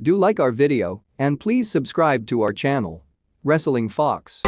Do like our video and please subscribe to our channel. WrestlingFox.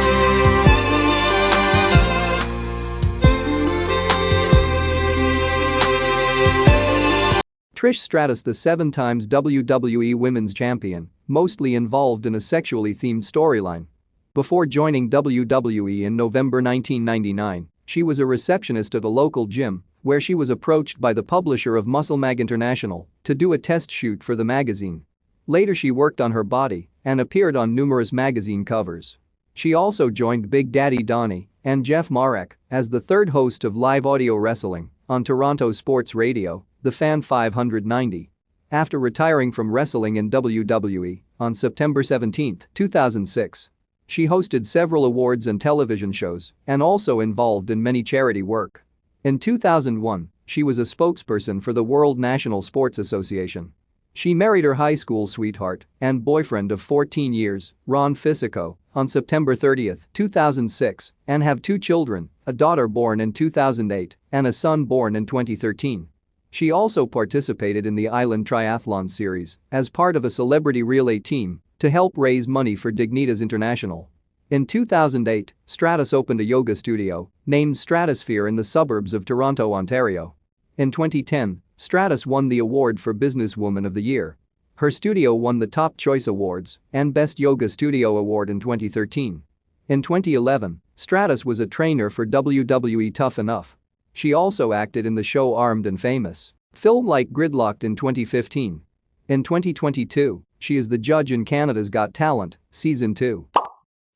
Trish Stratus, the 7-time WWE Women's Champion, mostly involved in a sexually themed storyline. Before joining WWE in November 1999, she was a receptionist at a local gym where she was approached by the publisher of Muscle Mag International to do a test shoot for the magazine. Later she worked on her body and appeared on numerous magazine covers. She also joined Big Daddy Donnie and Jeff Marek as the third host of live audio wrestling on Toronto sports radio, The Fan 590. After retiring from wrestling in WWE on September 17, 2006, she hosted several awards and television shows and also involved in many charity work. In 2001, she was a spokesperson for the World National Sports Association. She married her high school sweetheart and boyfriend of 14 years, Ron Fisico, on September 30, 2006, and have 2 children, a daughter born in 2008 and a son born in 2013. She also participated in the Island Triathlon Series as part of a celebrity relay team to help raise money for Dignitas International. In 2008, Stratus opened a yoga studio named Stratosphere in the suburbs of Toronto, Ontario. In 2010, Stratus won the award for Businesswoman of the Year. Her studio won the Top Choice Awards and Best Yoga Studio Award in 2013. In 2011, Stratus was a trainer for WWE Tough Enough. She also acted in the show Armed and Famous, film like Gridlocked in 2015. In 2022, she is the judge in Canada's Got Talent, Season 2.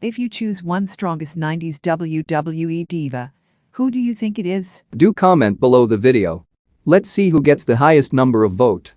If you choose one strongest 90s WWE diva, who do you think it is? Do comment below the video. Let's see who gets the highest number of vote.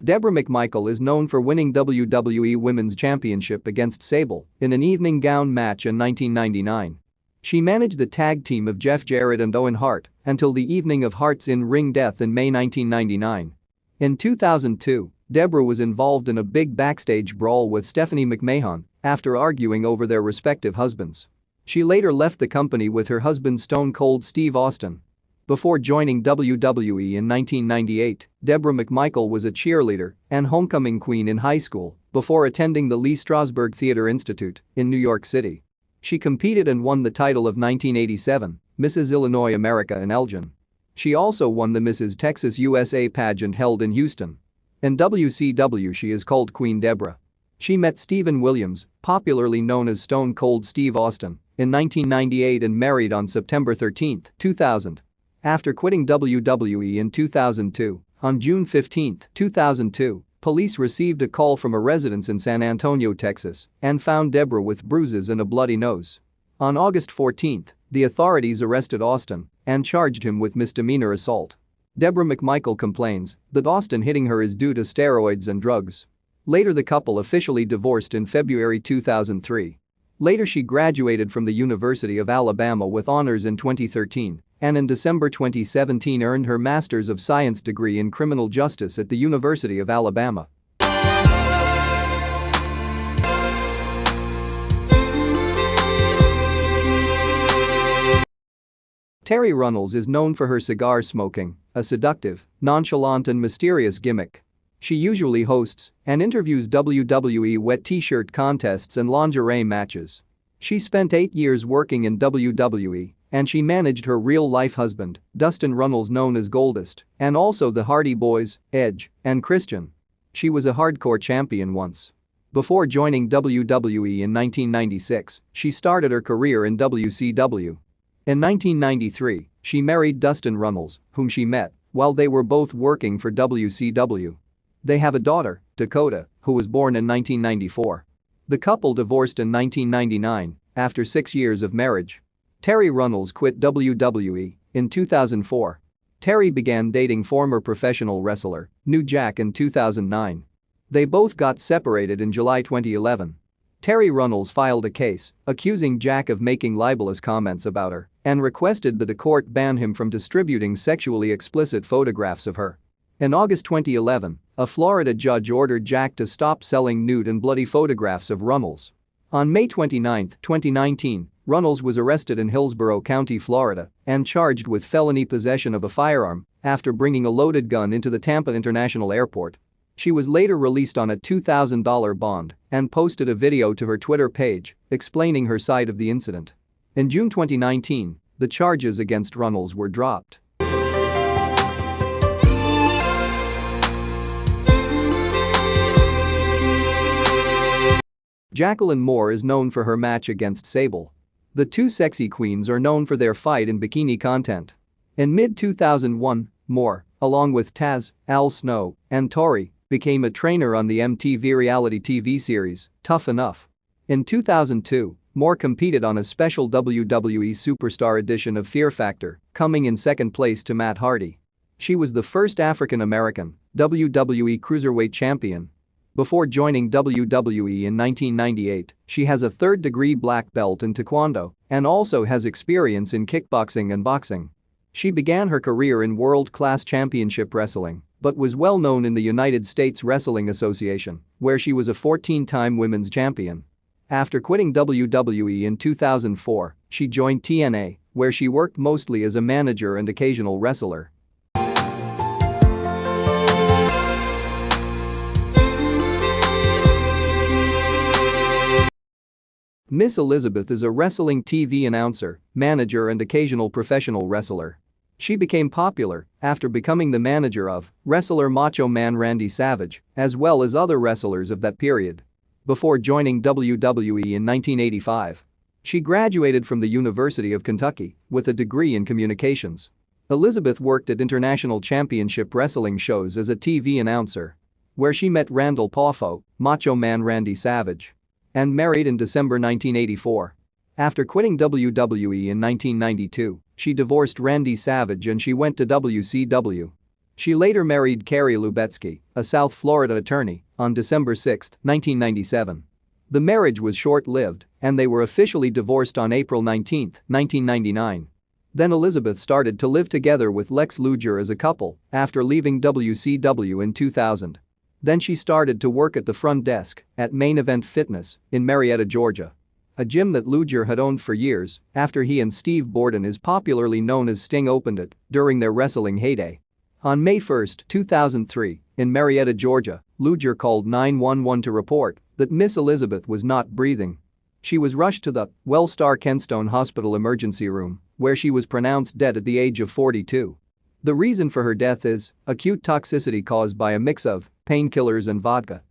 Debra McMichael is known for winning WWE Women's Championship against Sable in an evening gown match in 1999. She managed the tag team of Jeff Jarrett and Owen Hart until the evening of Hart's in-ring death in May 1999. In 2002, Debra was involved in a big backstage brawl with Stephanie McMahon after arguing over their respective husbands. She later left the company with her husband Stone Cold Steve Austin. Before joining WWE in 1998, Debra McMichael was a cheerleader and homecoming queen in high school before attending the Lee Strasberg Theater Institute in New York City. She competed and won the title of 1987 Mrs. Illinois America in Elgin. She also won the Mrs. Texas USA pageant held in Houston. In WCW she is called Queen Debra. She met Steven Williams, popularly known as Stone Cold Steve Austin, in 1998 and married on September 13, 2000. After quitting WWE in 2002, on June 15, 2002, police received a call from a residence in San Antonio, Texas, and found Debra with bruises and a bloody nose. On August 14, the authorities arrested Austin and charged him with misdemeanor assault. Debra McMichael complains that Austin hitting her is due to steroids and drugs. Later the couple officially divorced in February 2003. Later she graduated from the University of Alabama with honors in 2013 and in December 2017 earned her Master's of Science degree in Criminal Justice at the University of Alabama. Terri Runnels is known for her cigar smoking, a seductive, nonchalant and mysterious gimmick. She usually hosts and interviews WWE wet t-shirt contests and lingerie matches. She spent 8 years working in WWE, and she managed her real-life husband, Dustin Runnels known as Goldust, and also the Hardy Boys, Edge, and Christian. She was a hardcore champion once. Before joining WWE in 1996, she started her career in WCW. In 1993, she married Dustin Runnels, whom she met while they were both working for WCW. They have a daughter, Dakota, who was born in 1994. The couple divorced in 1999 after 6 years of marriage. Terri Runnels quit WWE in 2004. Terri began dating former professional wrestler New Jack in 2009. They both got separated in July 2011. Terri Runnels filed a case accusing Jack of making libelous comments about her and requested that a court ban him from distributing sexually explicit photographs of her. In August 2011, a Florida judge ordered Jack to stop selling nude and bloody photographs of Runnels. On May 29, 2019, Runnels was arrested in Hillsborough County, Florida, and charged with felony possession of a firearm after bringing a loaded gun into the Tampa International Airport. She was later released on a $2,000 bond and posted a video to her Twitter page explaining her side of the incident. In June 2019, the charges against Runnels were dropped. Jacqueline Moore is known for her match against Sable. The two sexy queens are known for their fight in bikini content. In mid-2001, Moore, along with Taz, Al Snow, and Tori, became a trainer on the MTV reality TV series, Tough Enough. In 2002, Moore competed on a special WWE Superstar edition of Fear Factor, coming in second place to Matt Hardy. She was the first African-American WWE Cruiserweight champion. Before joining WWE in 1998, she has a third-degree black belt in Taekwondo and also has experience in kickboxing and boxing. She began her career in world-class championship wrestling, but was well known in the United States Wrestling Association, where she was a 14-time women's champion. After quitting WWE in 2004, she joined TNA, where she worked mostly as a manager and occasional wrestler. Miss Elizabeth is a wrestling TV announcer, manager and occasional professional wrestler. She became popular after becoming the manager of wrestler Macho Man Randy Savage, as well as other wrestlers of that period. Before joining WWE in 1985, she graduated from the University of Kentucky with a degree in communications. Elizabeth worked at international championship wrestling shows as a TV announcer, where she met Randall Poffo, Macho Man Randy Savage, and married in December 1984. After quitting WWE in 1992, she divorced Randy Savage and she went to WCW. She later married Carrie Lubetsky, a South Florida attorney, on December 6, 1997. The marriage was short-lived and they were officially divorced on April 19, 1999. Then Elizabeth started to live together with Lex Luger as a couple after leaving WCW in 2000. Then she started to work at the front desk at Main Event Fitness in Marietta, Georgia, a gym that Luger had owned for years after he and Steve Borden, is popularly known as Sting, opened it during their wrestling heyday. On May 1, 2003, in Marietta, Georgia, Luger called 911 to report that Miss Elizabeth was not breathing. She was rushed to the Wellstar Kentstone Hospital emergency room, where she was pronounced dead at the age of 42. The reason for her death is acute toxicity caused by a mix of painkillers and vodka.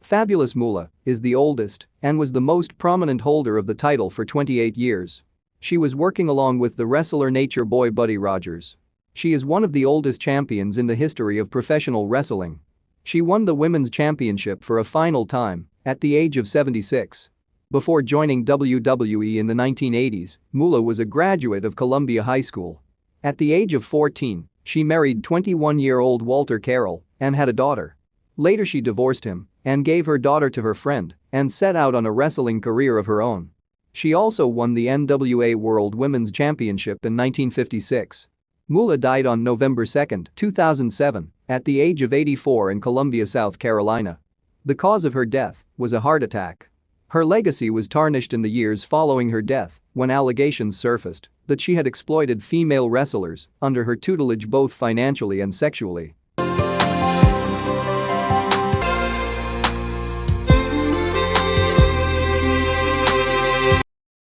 Fabulous Moolah is the oldest and was the most prominent holder of the title for 28 years. She was working along with the wrestler Nature Boy Buddy Rogers. She is one of the oldest champions in the history of professional wrestling. She won the women's championship for a final time at the age of 76. Before joining WWE in the 1980s, Moolah was a graduate of Columbia High School. At the age of 14, she married 21-year-old Walter Carroll and had a daughter. Later she divorced him and gave her daughter to her friend and set out on a wrestling career of her own. She also won the NWA World Women's Championship in 1956. Moolah died on November 2, 2007, at the age of 84 in Columbia, South Carolina. The cause of her death was a heart attack. Her legacy was tarnished in the years following her death when allegations surfaced that she had exploited female wrestlers under her tutelage both financially and sexually.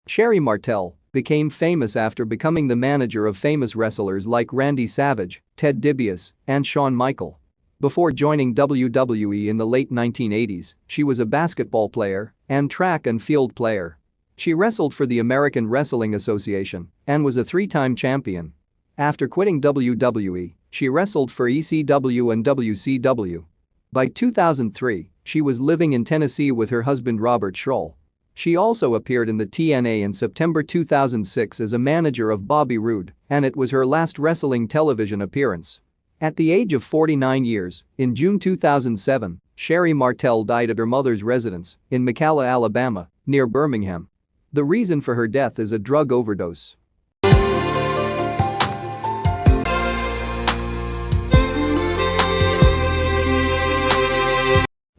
Sherri Martel became famous after becoming the manager of famous wrestlers like Randy Savage, Ted DiBiase, and Shawn Michaels. Before joining WWE in the late 1980s, she was a basketball player and track and field player. She wrestled for the American Wrestling Association and was a three-time champion. After quitting WWE, she wrestled for ECW and WCW. By 2003, she was living in Tennessee with her husband Robert Schroll. She also appeared in the TNA in September 2006 as a manager of Bobby Roode, and it was her last wrestling television appearance. At the age of 49 years, in June 2007, Sherri Martel died at her mother's residence in McCalla, Alabama, near Birmingham. The reason for her death is a drug overdose.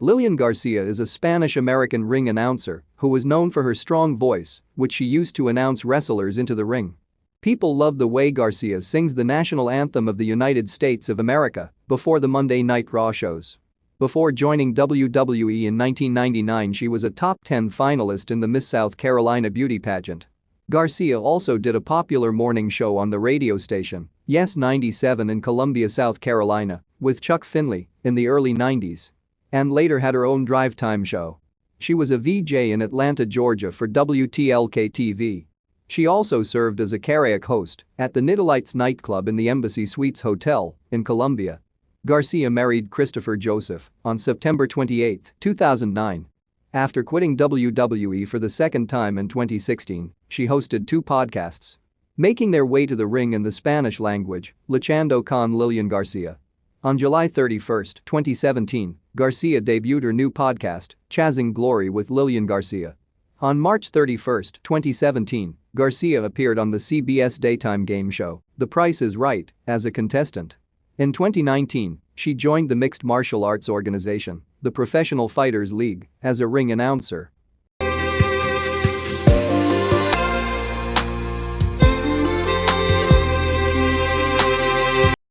Lilian Garcia is a Spanish-American ring announcer who was known for her strong voice, which she used to announce wrestlers into the ring. People love the way Garcia sings the national anthem of the United States of America before the Monday Night Raw shows. Before joining WWE in 1999, she was a top 10 finalist in the Miss South Carolina beauty pageant. Garcia also did a popular morning show on the radio station, Yes 97 in Columbia, South Carolina, with Chuck Finley in the early 90s. And later had her own drive time show. She was a VJ in Atlanta, Georgia for WTLK-TV. She also served as a karaoke host at the Nidalites nightclub in the Embassy Suites Hotel in Columbia. Garcia married Christopher Joseph on September 28, 2009. After quitting WWE for the second time in 2016, she hosted 2 podcasts. Making their way to the ring in the Spanish language, Luchando con Lilian Garcia. On July 31, 2017, Garcia debuted her new podcast, Chasing Glory with Lilian Garcia. On March 31, 2017, Garcia appeared on the CBS daytime game show, The Price is Right, as a contestant. In 2019, she joined the mixed martial arts organization, the Professional Fighters League, as a ring announcer.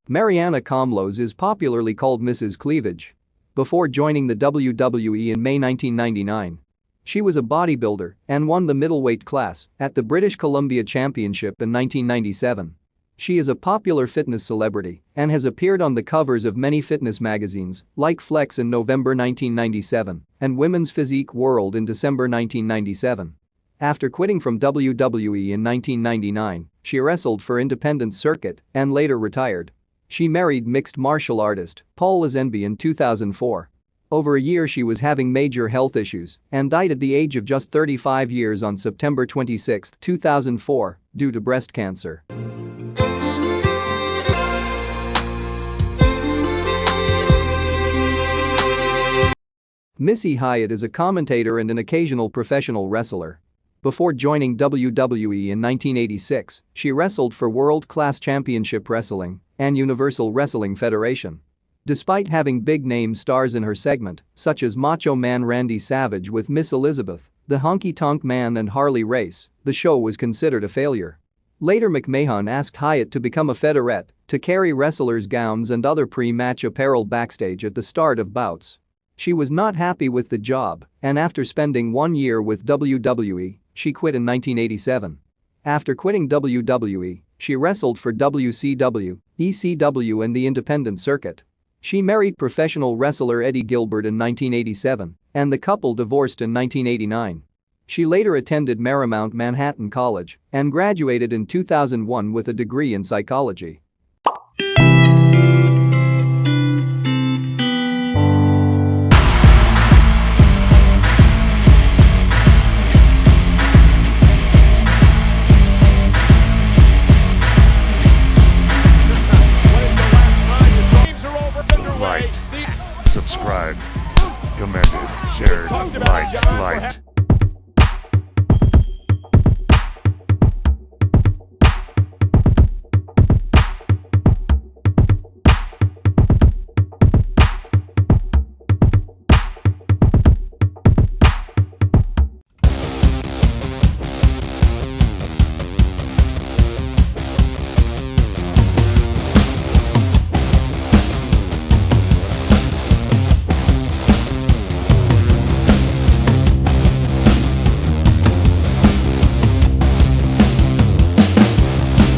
Marianna Komlos is popularly called Mrs. Cleavage. Before joining the WWE in May 1999, she was a bodybuilder and won the middleweight class at the British Columbia Championship in 1997. She is a popular fitness celebrity and has appeared on the covers of many fitness magazines like Flex in November 1997 and Women's Physique World in December 1997. After quitting from WWE in 1999, she wrestled for independent circuit and later retired. She married mixed martial artist Paul Lazenby in 2004. Over a year she was having major health issues and died at the age of just 35 years on September 26, 2004, due to breast cancer. Missy Hyatt is a commentator and an occasional professional wrestler. Before joining WWE in 1986, she wrestled for World Class Championship Wrestling and Universal Wrestling Federation. Despite having big-name stars in her segment, such as Macho Man Randy Savage with Miss Elizabeth, the Honky Tonk Man and Harley Race, the show was considered a failure. Later McMahon asked Hyatt to become a featurette to carry wrestlers' gowns and other pre-match apparel backstage at the start of bouts. She was not happy with the job, and after spending 1 year with WWE, she quit in 1987. After quitting WWE, she wrestled for WCW, ECW and the independent circuit. She married professional wrestler Eddie Gilbert in 1987, and the couple divorced in 1989. She later attended Marymount Manhattan College and graduated in 2001 with a degree in psychology. Subscribe, commented, shared, liked.